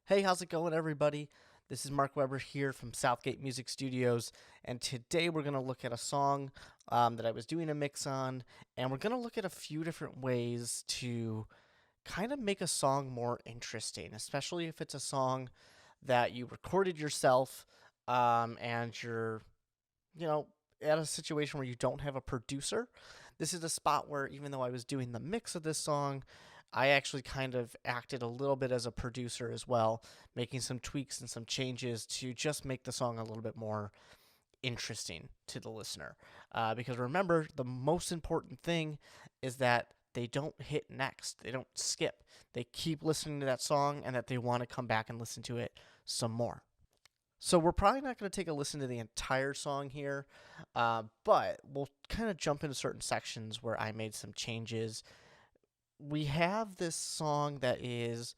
Hey, how's it going, everybody? This is Mark Weber here from Southgate Music Studios, and today we're going to look at a song that I was doing a mix on, and we're going to look at a few different ways to kind of make a song more interesting, especially if it's a song that you recorded yourself and you're, at a situation where you don't have a producer. This is a spot where, even though I was doing the mix of this song, I actually kind of acted a little bit as a producer as well, making some tweaks and some changes to just make the song a little bit more interesting to the listener. Because remember, the most important thing is that they don't hit next, they don't skip. They keep listening to that song and that they want to come back and listen to it some more. So we're probably not going to take a listen to the entire song here, but we'll kind of jump into certain sections where I made some changes. We have this song that is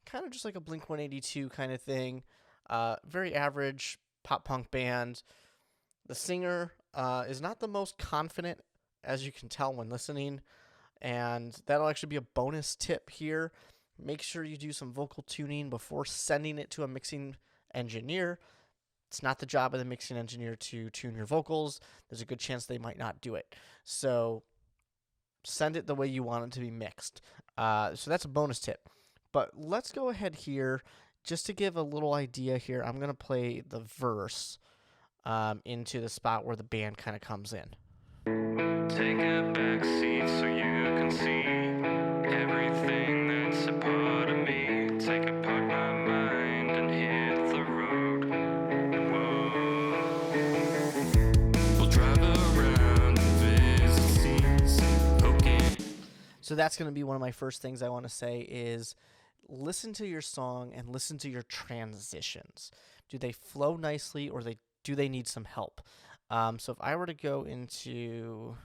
kind of just like a Blink-182 kind of thing, very average pop punk band. The singer is not the most confident, as you can tell when listening, and that'll actually be a bonus tip here. Make sure you do some vocal tuning before sending it to a mixing engineer. It's not the job of the mixing engineer to tune your vocals. There's a good chance they might not do it. So send it the way you want it to be mixed. So that's a bonus tip. But let's go ahead here, just to give a little idea here. I'm going to play the verse into the spot where the band kind of comes in. Take a back seat so you can see everything that's a part of me. Take apart my mind and hit the road. Whoa. We'll drive around and visit scenes. Okay. So that's going to be one of my first things I want to say is listen to your song and listen to your transitions. Do they flow nicely, or do they need some help? So if I were to go into,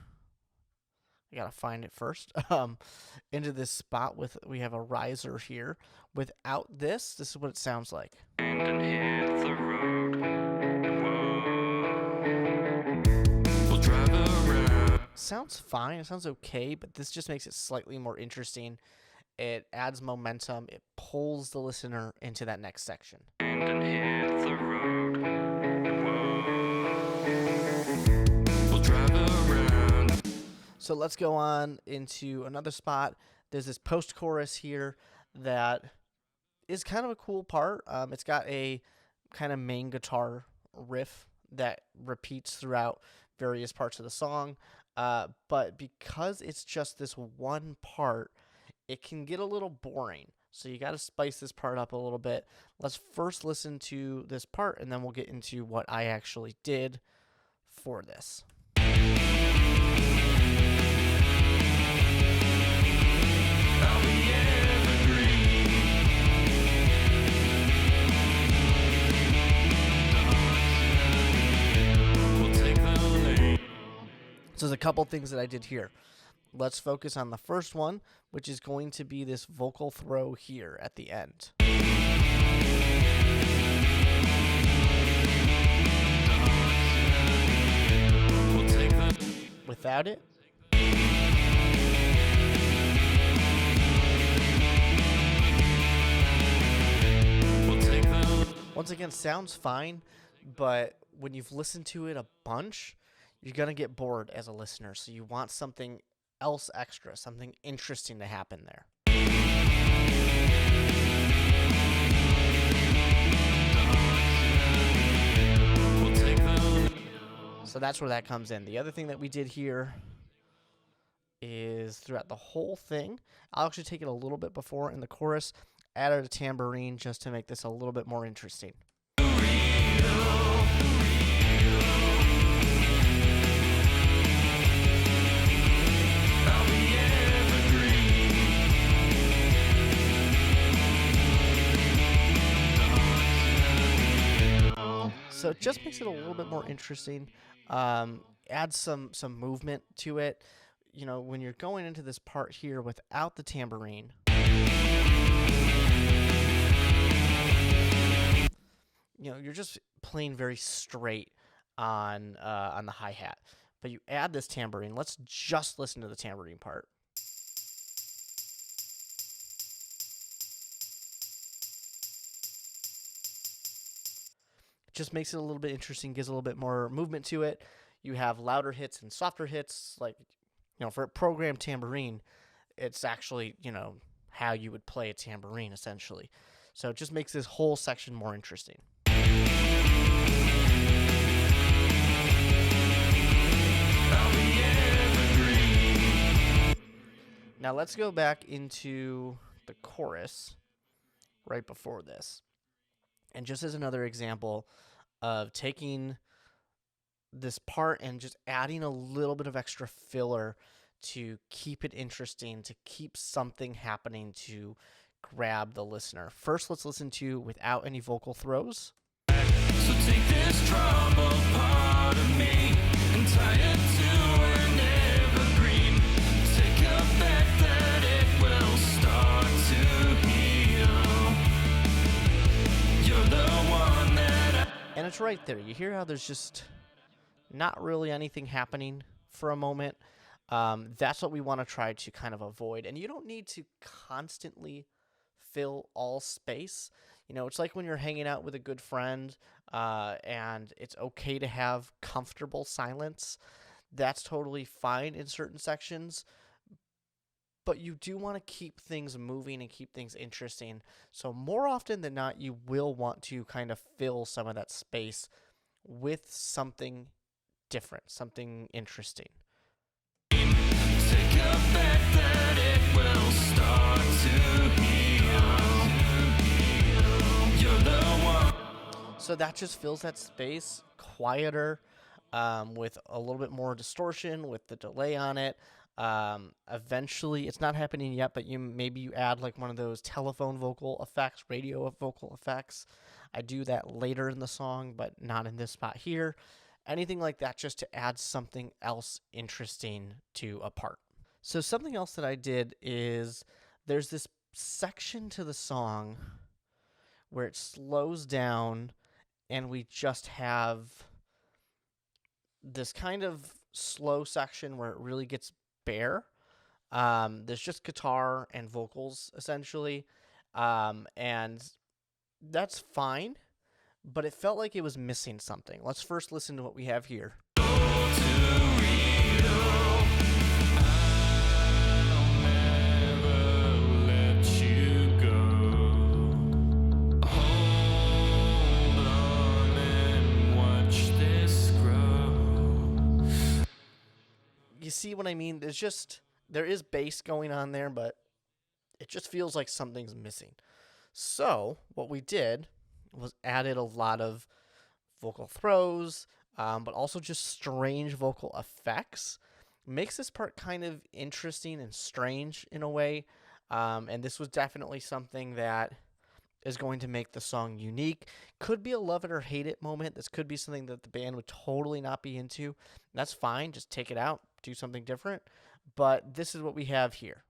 I gotta find it first, into this spot we have a riser here. Without this is what it sounds like. And hit the road. Whoa. We'll drive around. Sounds fine. It sounds okay, but this just makes it slightly more interesting. It adds momentum. It pulls the listener into that next section. And hit the road. We'll drive around. So let's go on into another spot. There's this post-chorus here that is kind of a cool part. It's got a kind of main guitar riff that repeats throughout various parts of the song. But because it's just this one part, it can get a little boring. So you got to spice this part up a little bit. Let's first listen to this part, and then we'll get into what I actually did for this. I'll be evergreen. We'll take the lane. So there's a couple things that I did here. Let's focus on the first one, which is going to be this vocal throw here at the end. We'll take the. Without it, We'll take the. once again, sounds fine, but when you've listened to it a bunch, you're going to get bored as a listener. So you want something else extra, something interesting to happen there. We'll take the. So that's where that comes in. The other thing that we did here is throughout the whole thing, I'll actually take it a little bit before in the chorus, added a tambourine just to make this a little bit more interesting. I'll be evergreen. So it just makes it a little bit more interesting. Adds some movement to it. You know, when you're going into this part here without the tambourine, you know, you're just playing very straight on the hi-hat. But you add this tambourine. Let's just listen to the tambourine part. just makes it a little bit interesting, gives a little bit more movement to it. You have louder hits and softer hits. Like, for a programmed tambourine, it's actually, how you would play a tambourine, essentially. So it just makes this whole section more interesting. Now let's go back into the chorus right before this. And just as another example of taking this part and just adding a little bit of extra filler to keep it interesting, to keep something happening to grab the listener. First, let's listen to Without Any Vocal Throws. So take this troubled part of me and tie it to an evergreen. Take a bet that it will start to heal. You're the one that And it's right there. You hear how there's just not really anything happening for a moment. That's what we want to try to kind of avoid. And you don't need to constantly fill all space. It's like when you're hanging out with a good friend, and it's okay to have comfortable silence. That's totally fine in certain sections. But you do want to keep things moving and keep things interesting. So more often than not, you will want to kind of fill some of that space with something different, something interesting. take a bet that it will start to heal. You're the one. So that just fills that space quieter, with a little bit more distortion, with the delay on it. Eventually, it's not happening yet, but maybe you add like one of those telephone vocal effects, radio vocal effects. I do that later in the song, but not in this spot here. Anything like that, just to add something else interesting to a part. So something else that I did is there's this section to the song where it slows down and we just have this kind of slow section where it really gets bare. There's just guitar and vocals, essentially. And that's fine, but it felt like it was missing something. Let's first listen to what we have here. You see what I mean? There is bass going on there, but it just feels like something's missing. So what we did was added a lot of vocal throws, but also just strange vocal effects. Makes this part kind of interesting and strange in a way. And this was definitely something that is going to make the song unique. Could be a love it or hate it moment. This could be something that the band would totally not be into. That's fine. Just take it out, do something different. But this is what we have here.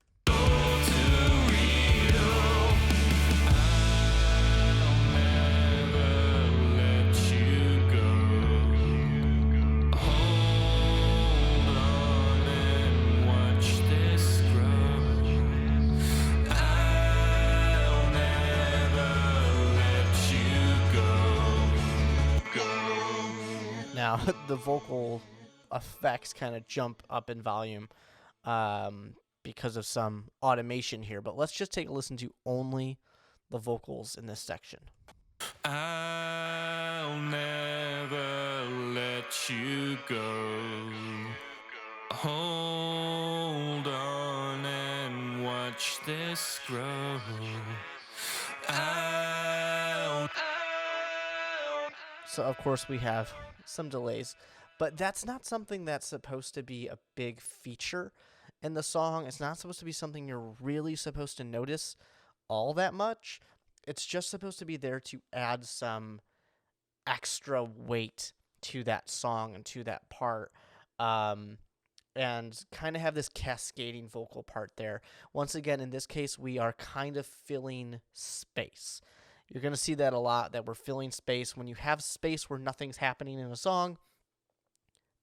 Now, the vocal effects kind of jump up in volume because of some automation here. But let's just take a listen to only the vocals in this section. I'll never let you go. Hold on and watch this grow. So, of course, we have some delays, but that's not something that's supposed to be a big feature in the song. It's not supposed to be something you're really supposed to notice all that much. It's just supposed to be there to add some extra weight to that song and to that part, and kind of have this cascading vocal part there. Once again, in this case, we are kind of filling space. You're going to see that a lot, that we're filling space. When you have space where nothing's happening in a song,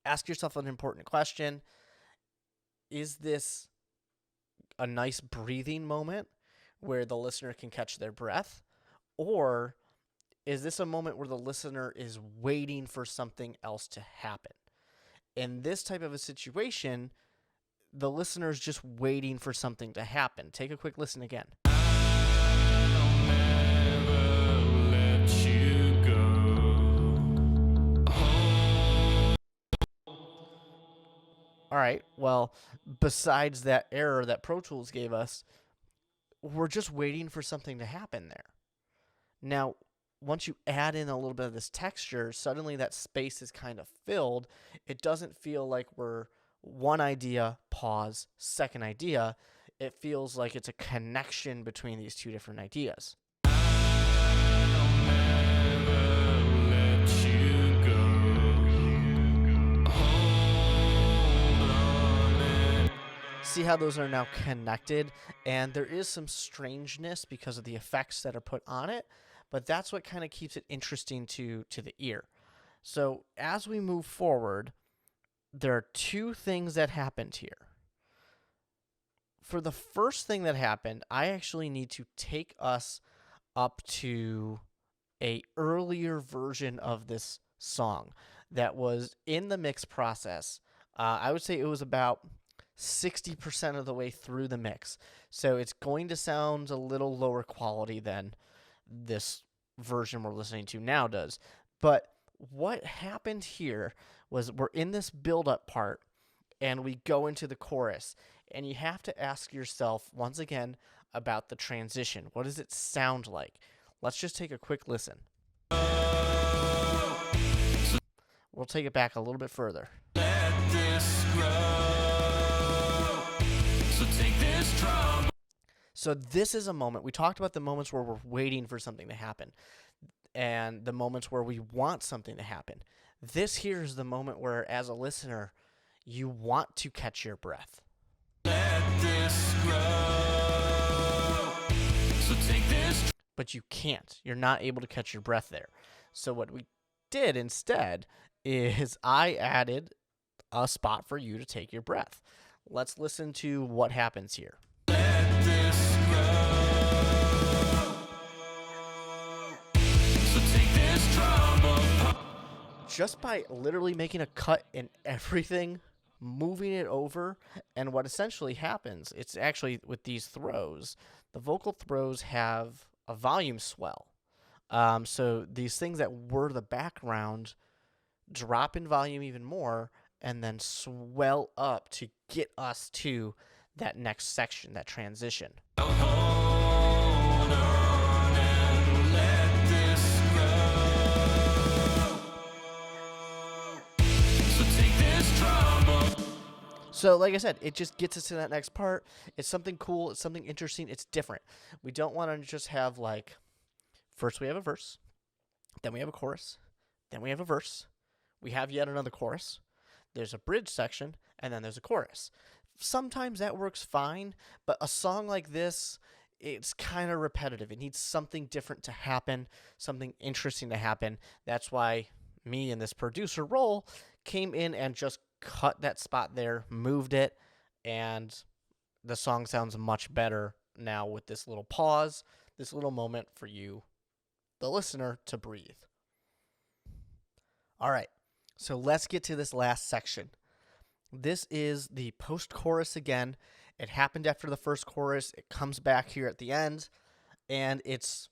ask yourself an important question. Is this a nice breathing moment where the listener can catch their breath? Or is this a moment where the listener is waiting for something else to happen? In this type of a situation, the listener is just waiting for something to happen. Take a quick listen again. I'll never let you go. All right, well, besides that error that Pro Tools gave us, we're just waiting for something to happen there. Now, once you add in a little bit of this texture, suddenly that space is kind of filled. It doesn't feel like we're one idea, pause, second idea. It feels like it's a connection between these two different ideas. I'll never let you go. Hold on and See how those are now connected? And there is some strangeness because of the effects that are put on it, but that's what kind of keeps it interesting to the ear. So as we move forward, there are two things that happened here. For the first thing that happened, I actually need to take us up to a earlier version of this song that was in the mix process. I would say it was about 60% of the way through the mix. So it's going to sound a little lower quality than this version we're listening to now does. But what happened here was we're in this build-up part, and we go into the chorus. And you have to ask yourself, once again, about the transition. What does it sound like? Let's just take a quick listen. We'll take it back a little bit further. let this grow. So take this trouble. So this is a moment. We talked about the moments where we're waiting for something to happen and the moments where we want something to happen. This here is the moment where, as a listener, you want to catch your breath. Let this grow. So take this But you can't. You're not able to catch your breath there. So what we did instead is I added a spot for you to take your breath. Let's listen to what happens here. let this grow. So take this trouble. Just by literally making a cut in everything, moving it over, and what essentially happens, it's actually with these throws, the vocal throws have a volume swell. So these things that were the background drop in volume even more and then swell up to get us to that next section, that transition. Hold on and let this grow. So take this trouble. So, like I said, it just gets us to that next part. It's something cool. It's something interesting. It's different. We don't want to just have, like, first we have a verse, then we have a chorus, then we have a verse, we have yet another chorus, there's a bridge section, and then there's a chorus. Sometimes that works fine, but a song like this, it's kind of repetitive. It needs something different to happen, something interesting to happen. That's why me in this producer role came in and just cut that spot there, moved it, and the song sounds much better now with this little pause, this little moment for you, the listener, to breathe. All right, so let's get to this last section. This is the post-chorus again. It happened after the first chorus. It comes back here at the end, and it's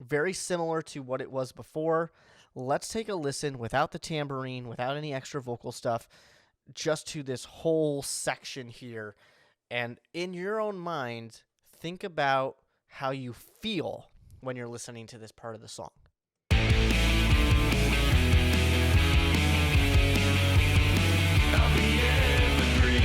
very similar to what it was before. Let's take a listen without the tambourine, without any extra vocal stuff, just to this whole section here. And in your own mind, think about how you feel when you're listening to this part of the song. I'll be evergreen.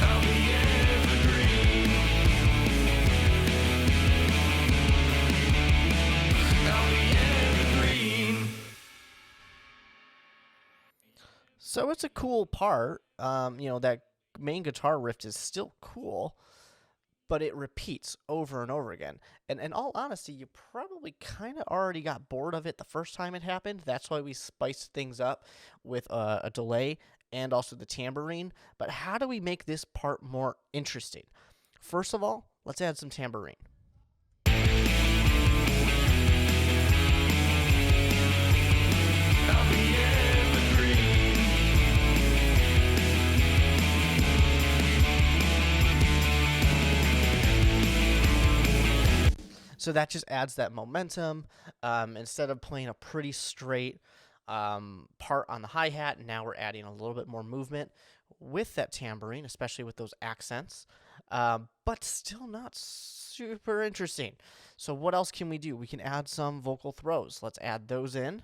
I'll be evergreen. I'll be evergreen. So it's a cool part. That main guitar riff is still cool, but it repeats over and over again. And in all honesty, you probably kind of already got bored of it the first time it happened. That's why we spiced things up with a delay and also the tambourine. But how do we make this part more interesting? First of all, let's add some tambourine. I'll be evergreen. So that just adds that momentum. Instead of playing a pretty straight part on the hi-hat, now we're adding a little bit more movement with that tambourine, especially with those accents, but still not super interesting. So what else can we do? We can add some vocal throws. Let's add those in.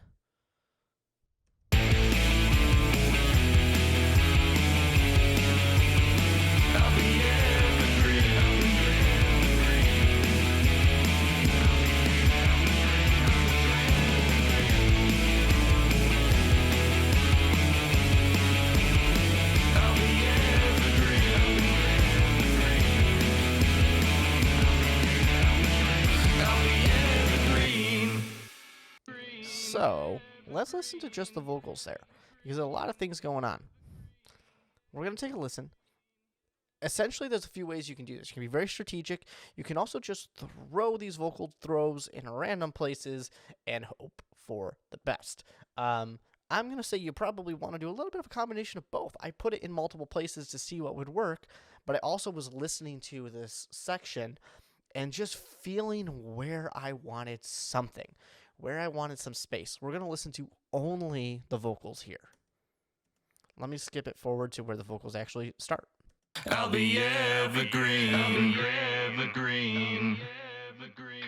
I'll be evergreen. I'll be evergreen. I'll be evergreen. So let's listen to just the vocals there, because there's a lot of things going on. We're going to take a listen. Essentially, there's a few ways you can do this. You can be very strategic. You can also just throw these vocal throws in random places and hope for the best. I'm going to say you probably want to do a little bit of a combination of both. I put it in multiple places to see what would work, but I also was listening to this section and just feeling where I wanted something, where I wanted some space. We're going to listen to only the vocals here. Let me skip it forward to where the vocals actually start. I'll be evergreen. I'll be evergreen.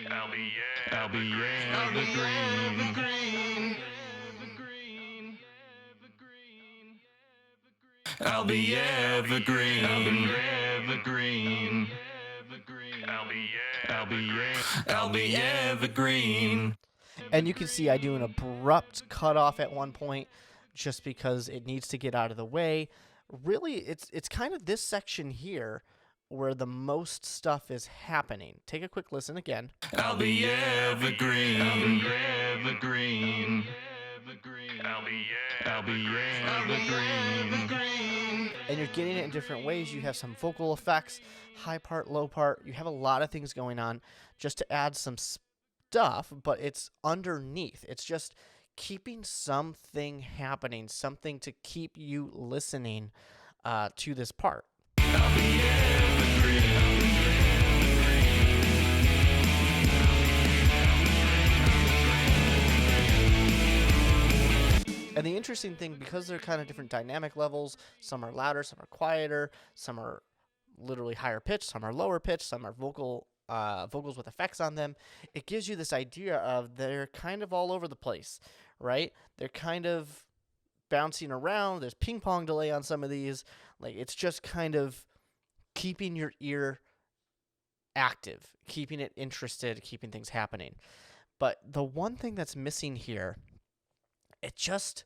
I'll be evergreen. I'll be evergreen. I'll be evergreen. And you can see I do an abrupt cutoff at one point just because it needs to get out of the way. Really, it's kind of this section here where the most stuff is happening. Take a quick listen again. I'll be evergreen. Evergreen. I'll be evergreen. And you're getting it in different ways. You have some vocal effects, high part, low part. You have a lot of things going on just to add some stuff, but it's underneath. It's just keeping something happening, something to keep you listening to this part. I'll be evergreen. And the interesting thing, because they're kind of different dynamic levels, some are louder, some are quieter, some are literally higher pitched, some are lower pitched, some are vocals with effects on them, it gives you this idea of they're kind of all over the place, right? They're kind of bouncing around. There's ping pong delay on some of these. Like, it's just kind of keeping your ear active, keeping it interested, keeping things happening. But the one thing that's missing here, it just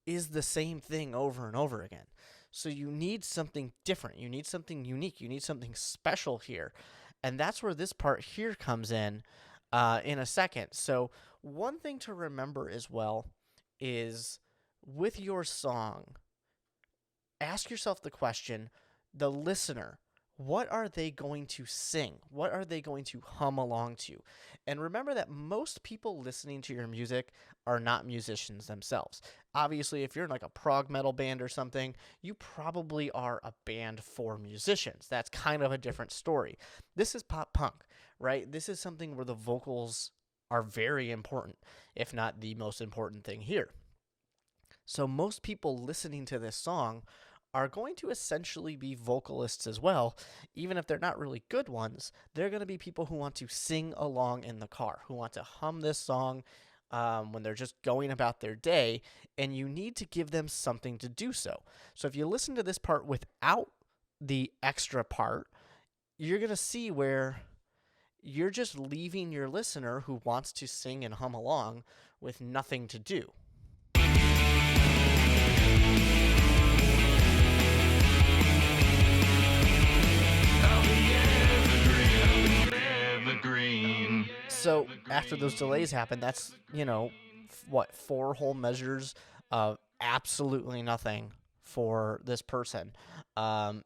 is the same thing over and over again. So you need something different. You need something unique. You need something special here. And that's where this part here comes in a second. So one thing to remember as well is with your song, ask yourself the question, the listener, what are they going to sing? What are they going to hum along to? And remember that most people listening to your music are not musicians themselves. Obviously, if you're in like a prog metal band or something, you probably are a band for musicians. That's kind of a different story. This is pop punk, right? This is something where the vocals are very important, if not the most important thing here. So most people listening to this song are going to essentially be vocalists as well. Even if they're not really good ones, they're going to be people who want to sing along in the car, who want to hum this song when they're just going about their day, and you need to give them something to do so. So if you listen to this part without the extra part, you're going to see where you're just leaving your listener who wants to sing and hum along with nothing to do. I'll be evergreen. So after those delays happen, that's, what, 4 whole measures of absolutely nothing for this person. About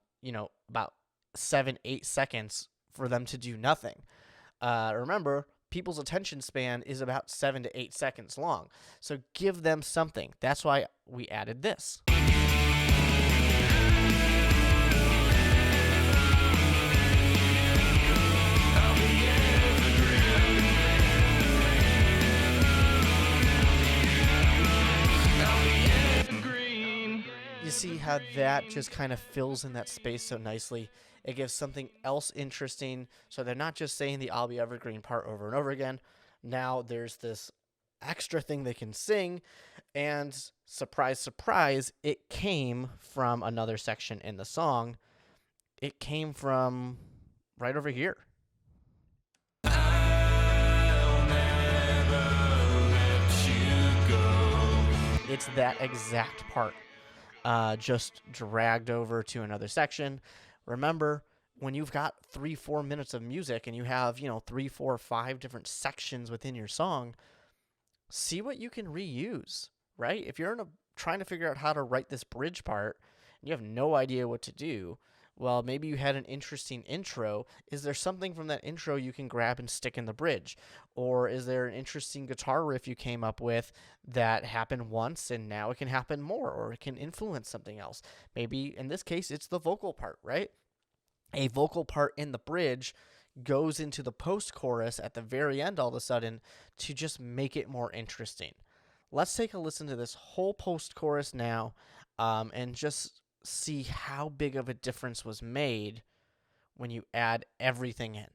7-8 seconds for them to do nothing. Remember, people's attention span is about 7 to 8 seconds long. So give them something. That's why we added this. You see how that just kind of fills in that space so nicely. It gives something else interesting, so they're not just saying the "I'll be evergreen" part over and over again. Now there's this extra thing they can sing, and surprise, surprise, it came from another section in the song. It came from right over here. It's that exact part, just dragged over to another section. Remember, when you've got 3-4 minutes of music and you have, 3, 4, 5 different sections within your song, see what you can reuse, right? If you're trying to figure out how to write this bridge part and you have no idea what to do, well, maybe you had an interesting intro. Is there something from that intro you can grab and stick in the bridge? Or is there an interesting guitar riff you came up with that happened once and now it can happen more, or it can influence something else? Maybe in this case, it's the vocal part, right? A vocal part in the bridge goes into the post-chorus at the very end all of a sudden to just make it more interesting. Let's take a listen to this whole post-chorus now, and just see how big of a difference was made when you add everything in.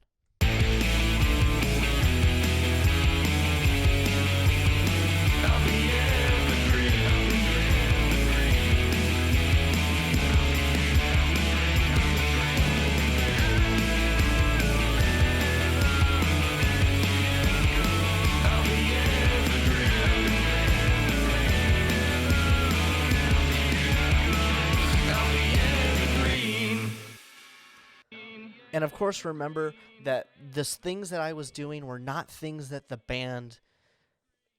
And of course, remember that the things that I was doing were not things that the band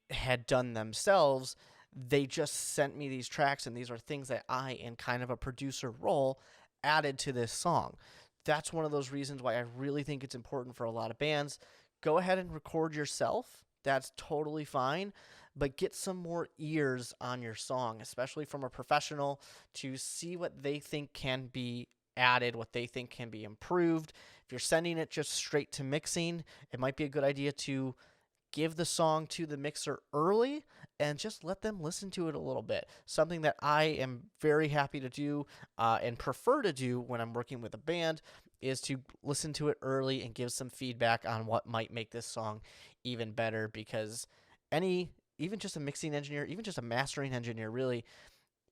had done themselves. They just sent me these tracks, and these are things that I, in kind of a producer role, added to this song. That's one of those reasons why I really think it's important for a lot of bands. Go ahead and record yourself. That's totally fine. But get some more ears on your song, especially from a professional, to see what they think can be added, what they think can be improved. If you're sending it just straight to mixing, it might be a good idea to give the song to the mixer early and just let them listen to it a little bit. Something that I am very happy to do and prefer to do when I'm working with a band is to listen to it early and give some feedback on what might make this song even better, because even just a mixing engineer, even just a mastering engineer, really,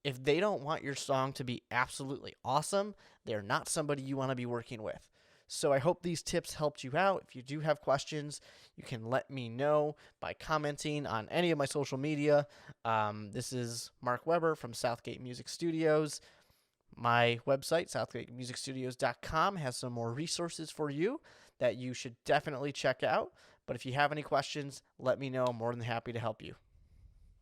if they don't want your song to be absolutely awesome, they're not somebody you want to be working with. So I hope these tips helped you out. If you do have questions, you can let me know by commenting on any of my social media. This is Mark Weber from Southgate Music Studios. My website, southgatemusicstudios.com, has some more resources for you that you should definitely check out. But if you have any questions, let me know. I'm more than happy to help you.